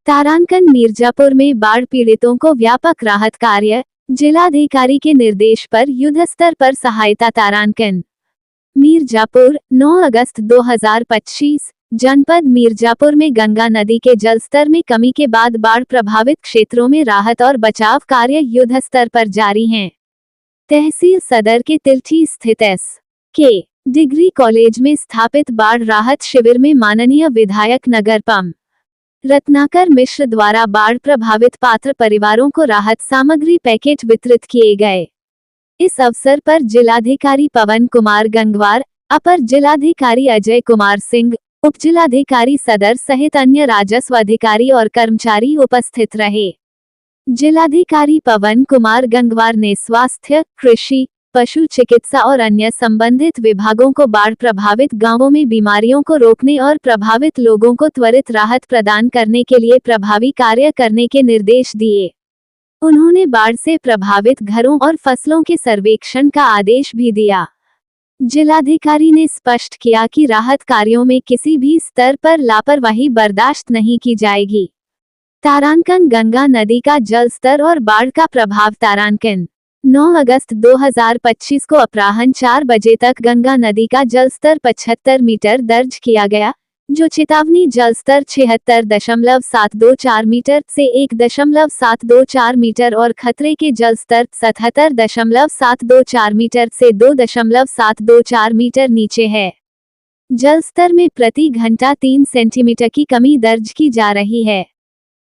तारांकन मीरजापुर में बाढ़ पीड़ितों को व्यापक राहत कार्य, जिलाधिकारी के निर्देश पर युद्धस्तर पर सहायता। तारांकन मीरजापुर 9 अगस्त 2025। जनपद मीरजापुर में गंगा नदी के जलस्तर में कमी के बाद बाढ़ प्रभावित क्षेत्रों में राहत और बचाव कार्य युद्धस्तर पर जारी हैं। तहसील सदर के तिलठी स्थित एस.के. डिग्री कॉलेज में स्थापित बाढ़ राहत शिविर में माननीय विधायक नगर पम. रत्नाकर मिश्र द्वारा बाढ़ प्रभावित पात्र परिवारों को राहत सामग्री पैकेट वितरित किए गए। इस अवसर पर जिलाधिकारी पवन कुमार गंगवार, अपर जिलाधिकारी अजय कुमार सिंह, उप जिलाधिकारी सदर सहित अन्य राजस्व अधिकारी और कर्मचारी उपस्थित रहे। जिलाधिकारी पवन कुमार गंगवार ने स्वास्थ्य, कृषि, पशु चिकित्सा और अन्य संबंधित विभागों को बाढ़ प्रभावित गांवों में बीमारियों को रोकने और प्रभावित लोगों को त्वरित राहत प्रदान करने के लिए प्रभावी कार्य करने के निर्देश दिए। उन्होंने बाढ़ से प्रभावित घरों और फसलों के सर्वेक्षण का आदेश भी दिया। जिलाधिकारी ने स्पष्ट किया कि राहत कार्यों में किसी भी स्तर पर लापरवाही बर्दाश्त नहीं की जाएगी। तारांकन गंगा नदी का जल स्तर और बाढ़ का प्रभाव। तारांकन 9 अगस्त 2025 को अपराह्न 4 बजे तक गंगा नदी का जल स्तर 75 मीटर दर्ज किया गया, जो चेतावनी जल स्तर 76.724 मीटर से 1.724 मीटर और खतरे के जल स्तर 77.724 मीटर से 2.724 मीटर नीचे है। जल स्तर में प्रति घंटा 3 सेंटीमीटर की कमी दर्ज की जा रही है।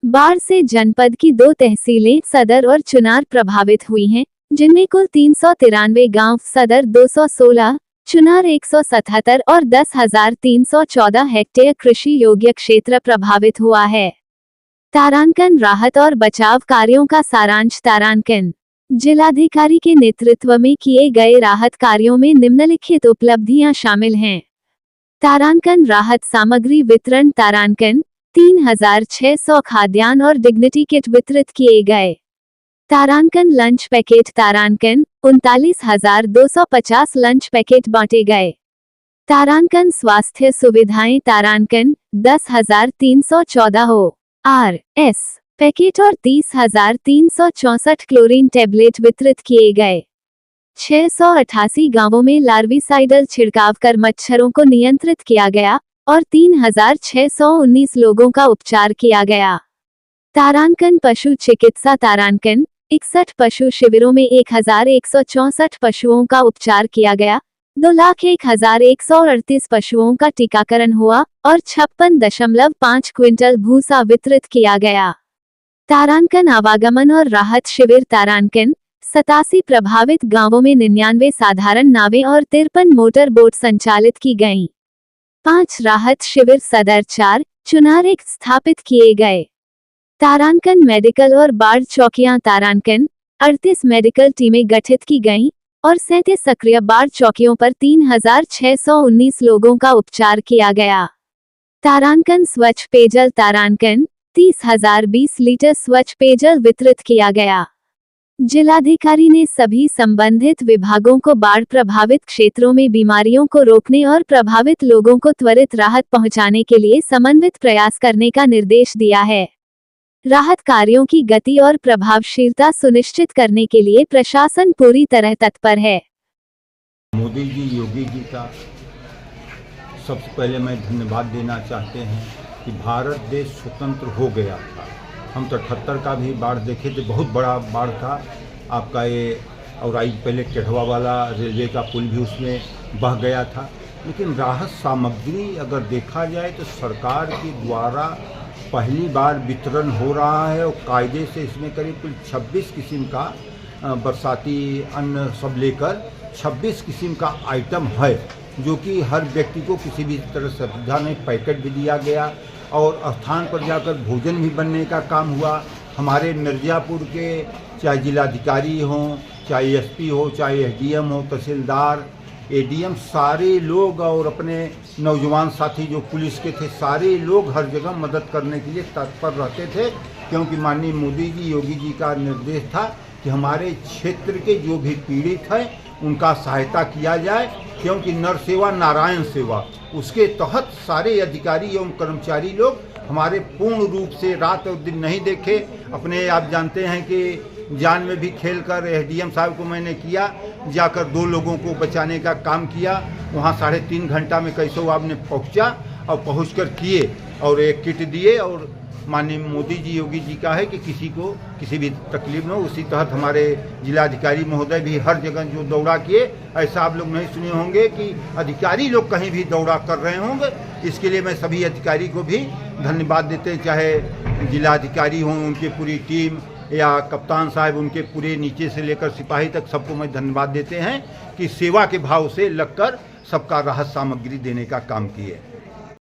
बाढ़ से जनपद की 2 तहसीलें सदर और चुनार प्रभावित हुई हैं, जिनमें कुल 393 गांव, सदर 216, चुनार 177 और 10,314 हेक्टेयर कृषि योग्य क्षेत्र प्रभावित हुआ है। तारांकन राहत और बचाव कार्यों का सारांश। तारांकन जिलाधिकारी के नेतृत्व में किए गए राहत कार्यों में निम्नलिखित उपलब्धियां शामिल हैं। तारांकन राहत सामग्री वितरण। तारांकन 3,600 खाद्यान्न और डिग्निटी किट वितरित किए गए। तारांकन लंच पैकेट। तारांकन 39,250 लंच पैकेट बांटे गए। तारांकन स्वास्थ्य सुविधाएं। तारांकन 10,314 ORS पैकेट और 30,364 क्लोरीन टैबलेट वितरित किए गए। 688 गांवों में लार्विसाइडल छिड़काव कर मच्छरों को नियंत्रित किया गया और 3,619 लोगों का उपचार किया गया। तारांकन पशु चिकित्सा। तारांकन 61 पशु शिविरों में 1,164 पशुओं का उपचार किया गया, 2,01,138 पशुओं का टीकाकरण हुआ और 56.5 क्विंटल भूसा वितरित किया गया। तारांकन आवागमन और राहत शिविर। तारांकन 87 प्रभावित गांवों में 99 साधारण नावें और 53 मोटर बोट संचालित की गईं। 5 राहत शिविर सदर 4, चुनार 1 स्थापित किए गए। तारांकन मेडिकल और बाढ़ चौकियां। तारांकन 38 मेडिकल टीमें गठित की गईं और 37 सक्रिय बाढ़ चौकियों पर 3,619 लोगों का उपचार किया गया। तारांकन स्वच्छ पेयजल। तारांकन 30,020 लीटर स्वच्छ पेयजल वितरित किया गया। जिलाधिकारी ने सभी संबंधित विभागों को बाढ़ प्रभावित क्षेत्रों में बीमारियों को रोकने और प्रभावित लोगों को त्वरित राहत पहुंचाने के लिए समन्वित प्रयास करने का निर्देश दिया है। राहत कार्यों की गति और प्रभावशीलता सुनिश्चित करने के लिए प्रशासन पूरी तरह तत्पर है। मोदी जी, योगी जी का सबसे पहले मैं धन्यवाद देना चाहते हैं कि भारत देश स्वतंत्र हो गया था। हम तो 78 का भी बाढ़ देखे थे, बहुत बड़ा बाढ़ था आपका ये, और आई पहले टेढ़वा वाला रेलवे का पुल भी उसमें बह गया था। लेकिन राहत सामग्री अगर देखा जाए तो सरकार के द्वारा पहली बार वितरण हो रहा है और कायदे से इसमें करीब कुल 26 किस्म का बरसाती अन्न सब लेकर 26 किस्म का आइटम है, जो कि हर व्यक्ति को किसी भी तरह सुविधा नहीं। पैकेट भी दिया गया और स्थान पर जाकर भोजन भी बनने का काम हुआ। हमारे मिर्ज़ापुर के चाहे जिलाधिकारी हों, चाहे एसपी हो, चाहे एसडीएम हो, तहसीलदार, एडीएम, सारे लोग और अपने नौजवान साथी जो पुलिस के थे, सारे लोग हर जगह मदद करने के लिए तत्पर रहते थे, क्योंकि माननीय मोदी जी, योगी जी का निर्देश था कि हमारे क्षेत्र के जो भी पीड़ित हैं उनका सहायता किया जाए, क्योंकि नर सेवा नारायण सेवा, उसके तहत सारे अधिकारी एवं कर्मचारी लोग हमारे पूर्ण रूप से रात और दिन नहीं देखे। अपने आप जानते हैं कि जान में भी खेल कर एसडीएम साहब को मैंने किया, जाकर 2 लोगों को बचाने का काम किया। वहाँ 3.5 घंटा में कैसे आपने पहुँचा और पहुँच कर किए और एक किट दिए। और माननीय मोदी जी, योगी जी का है कि किसी को किसी भी तकलीफ न हो। उसी तहत हमारे जिलाधिकारी महोदय भी हर जगह जो दौरा किए, ऐसा आप लोग नहीं सुने होंगे कि अधिकारी लोग कहीं भी दौरा कर रहे होंगे। इसके लिए मैं सभी अधिकारी को भी धन्यवाद देते हैं, चाहे जिलाधिकारी हों, उनकी पूरी टीम, या कप्तान साहब, उनके पूरे नीचे से लेकर सिपाही तक सबको मैं धन्यवाद देते हैं कि सेवा के भाव से लगकर सबका राहत सामग्री देने का काम किए।